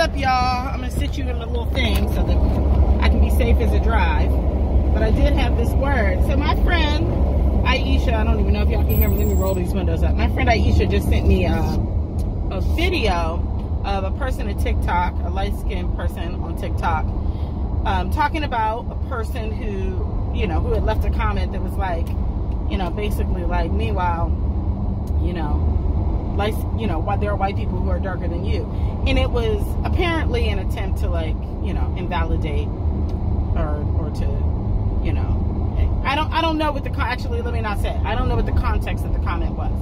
up, y'all? I'm gonna sit you in a little thing so that I can be safe as a drive. But I did have this word. So my friend Aisha, I don't even know if y'all can hear me. Let me roll these windows up. My friend Aisha just sent me a video of a person at TikTok, a light-skinned person on TikTok, talking about a person who, you know, who had left a comment that was like, you know, basically like, meanwhile, you know, like, you know, there are white people who are darker than you. And it was apparently an attempt to, like, you know, invalidate or to, you know, I don't know what the, actually, let me not say it. I don't know what the context of the comment was.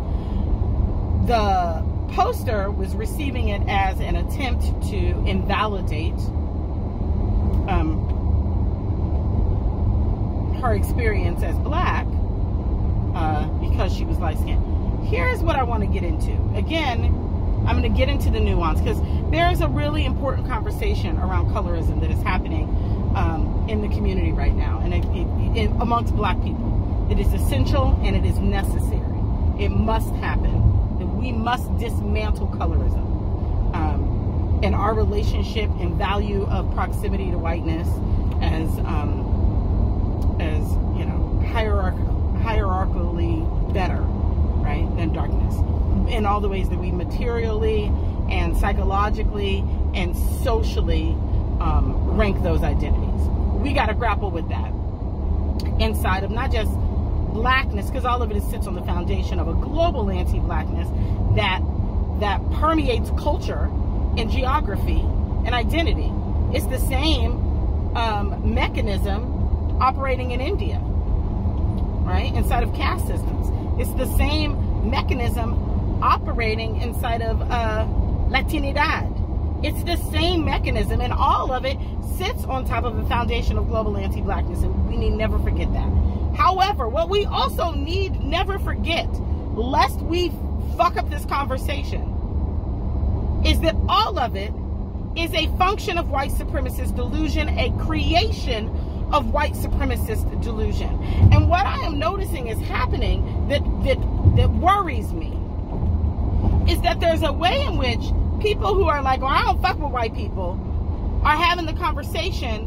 The poster was receiving it as an attempt to invalidate her experience as black because she was light-skinned. Here's what I want to get into. Again, I'm going to get into the nuance because there's a really important conversation around colorism that is happening in the community right now and amongst black people. It is essential and it is necessary. It must happen. We must dismantle colorism and our relationship and value of proximity to whiteness as you know, hierarchically better, right, than darkness, in all the ways that we materially and psychologically and socially rank those identities. We got to grapple with that inside of not just blackness, because all of it sits on the foundation of a global anti-blackness that permeates culture and geography and identity. It's the same mechanism operating in India, right, inside of caste systems. It's the same mechanism operating inside of Latinidad. It's the same mechanism, and all of it sits on top of the foundation of global anti-blackness, and we need never forget that. However, what we also need never forget, lest we fuck up this conversation, is that all of it is a function of white supremacist delusion, a creation of white supremacist delusion. And what I am noticing is happening that worries me is that there's a way in which people who are like, well, I don't fuck with white people, are having the conversation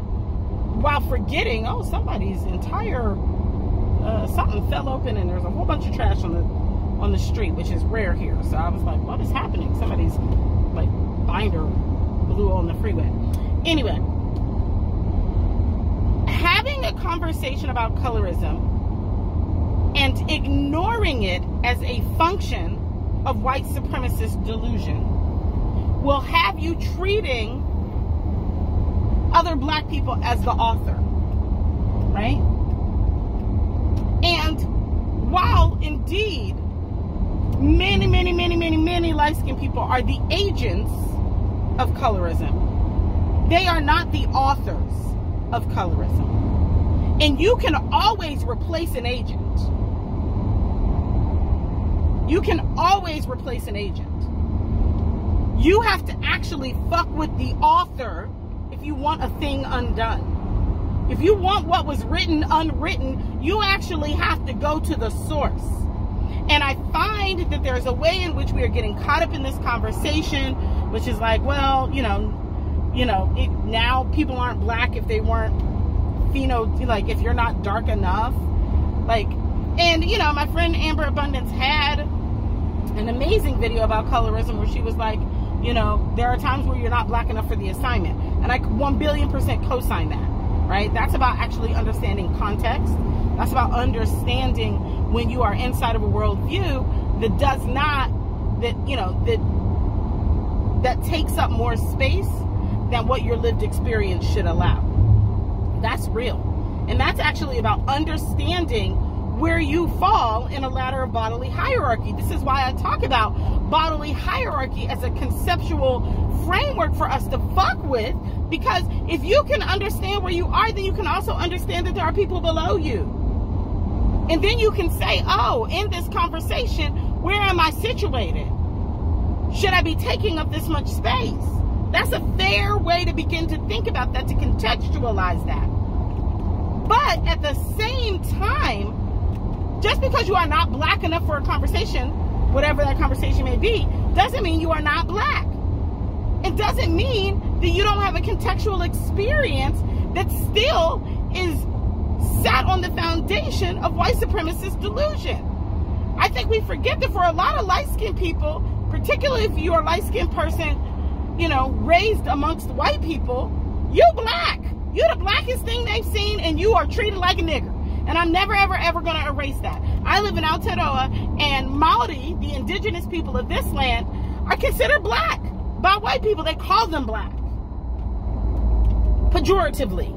while forgetting, oh, somebody's entire something fell open and there's a whole bunch of trash on the street, which is rare here. So I was like, what is happening? Somebody's like binder blew on the freeway. Anyway, having a conversation about colorism and ignoring it as a function of white supremacist delusion will have you treating other black people as the author, right? And while indeed many light-skinned people are the agents of colorism, they are not the authors of colorism. And you can always replace an agent. You can always replace an agent. You have to actually fuck with the author if you want a thing undone. If you want what was written unwritten, you actually have to go to the source. And I find that there's a way in which we are getting caught up in this conversation, which is like, well, now people aren't black if they weren't like if you're not dark enough. Like, and you know, my friend Amber Abundance had an amazing video about colorism where she was like, you know, there are times where you're not black enough for the assignment. And I 1,000,000,000% co-sign that, right? That's about actually understanding context. That's about understanding when you are inside of a worldview that does not, that takes up more space than what your lived experience should allow. That's real. And that's actually about understanding where you fall in a ladder of bodily hierarchy. This is why I talk about bodily hierarchy as a conceptual framework for us to fuck with, because if you can understand where you are, then you can also understand that there are people below you. And then you can say, oh, in this conversation, where am I situated? Should I be taking up this much space? That's a fair way to begin to think about that, to contextualize that. But at the same time, just because you are not black enough for a conversation, whatever that conversation may be, doesn't mean you are not black. it doesn't mean that you don't have a contextual experience that still is sat on the foundation of white supremacist delusion. I think we forget that for a lot of light-skinned people, particularly if you're a light-skinned person, you know, raised amongst white people, you black. You're the blackest thing they've seen, and you are treated like a nigger. And I'm never, ever, ever going to erase that. I live in Aotearoa, and Maori, the indigenous people of this land, are considered black by white people. They call them black pejoratively.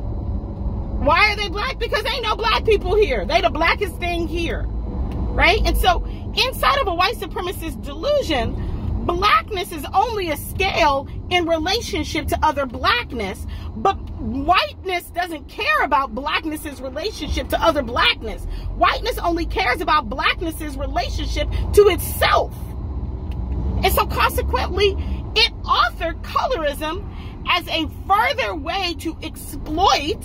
Why are they black? Because ain't no black people here. They the blackest thing here, right? And so inside of a white supremacist delusion, blackness is only a scale in relationship to other blackness, but whiteness doesn't care about blackness's relationship to other blackness. Whiteness only cares about blackness's relationship to itself. And so consequently, it authored colorism as a further way to exploit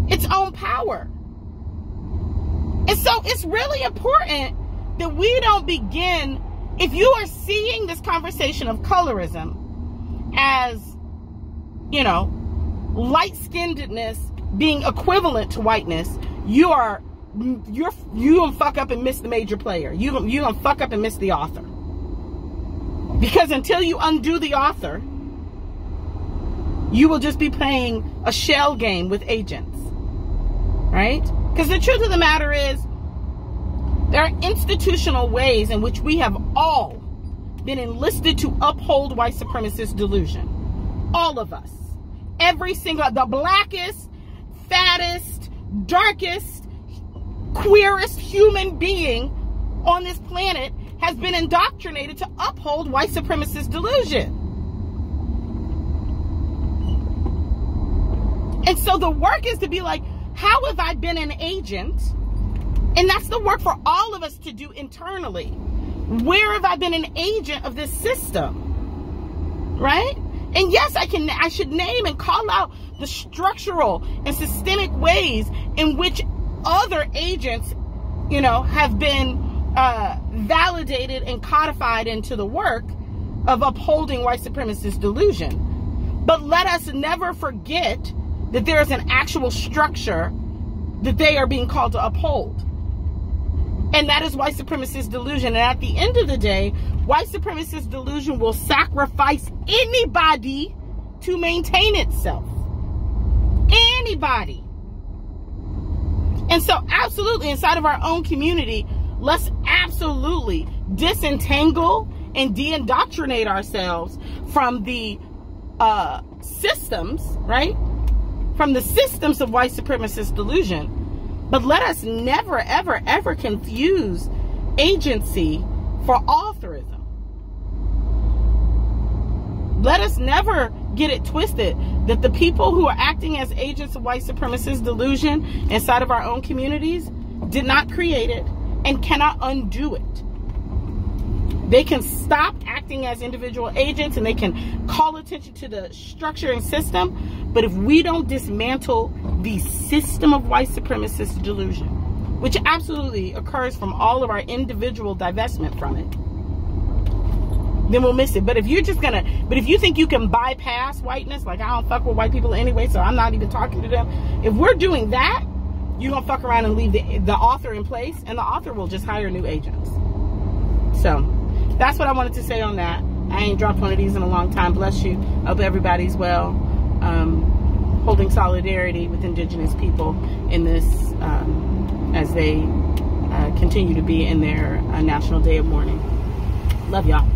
its own power. And so it's really important that we don't begin, if you are seeing this conversation of colorism as, you know, light-skinnedness being equivalent to whiteness, you gonna fuck up and miss the major player. You gonna fuck up and miss the author. Because until you undo the author, you will just be playing a shell game with agents, right? Because the truth of the matter is, there are institutional ways in which we have all been enlisted to uphold white supremacist delusion. All of us. Every single, the blackest, fattest, darkest, queerest human being on this planet has been indoctrinated to uphold white supremacist delusion. And so the work is to be like, how have I been an agent? And that's the work for all of us to do internally. Where have I been an agent of this system? Right? And yes, I should name and call out the structural and systemic ways in which other agents, you know, have been validated and codified into the work of upholding white supremacist delusion. But let us never forget that there is an actual structure that they are being called to uphold. And that is white supremacist delusion. And at the end of the day, white supremacist delusion will sacrifice anybody to maintain itself. Anybody. And so absolutely, inside of our own community, let's absolutely disentangle and de-indoctrinate ourselves from the systems, right? From the systems of white supremacist delusion. But let us never, ever, ever confuse agency for authorism. Let us never get it twisted that the people who are acting as agents of white supremacist delusion inside of our own communities did not create it and cannot undo it. They can stop acting as individual agents and they can call attention to the structure and system. But if we don't dismantle the system of white supremacist delusion, which absolutely occurs from all of our individual divestment from it, then we'll miss it. But if you're just gonna, but if you think you can bypass whiteness, like I don't fuck with white people anyway, so I'm not even talking to them. If we're doing that, you're gonna fuck around and leave the author in place, and the author will just hire new agents. So that's what I wanted to say on that. I ain't dropped one of these in a long time. Bless you. I hope everybody's well. Holding solidarity with indigenous people in this as they continue to be in their National Day of Mourning. Love y'all.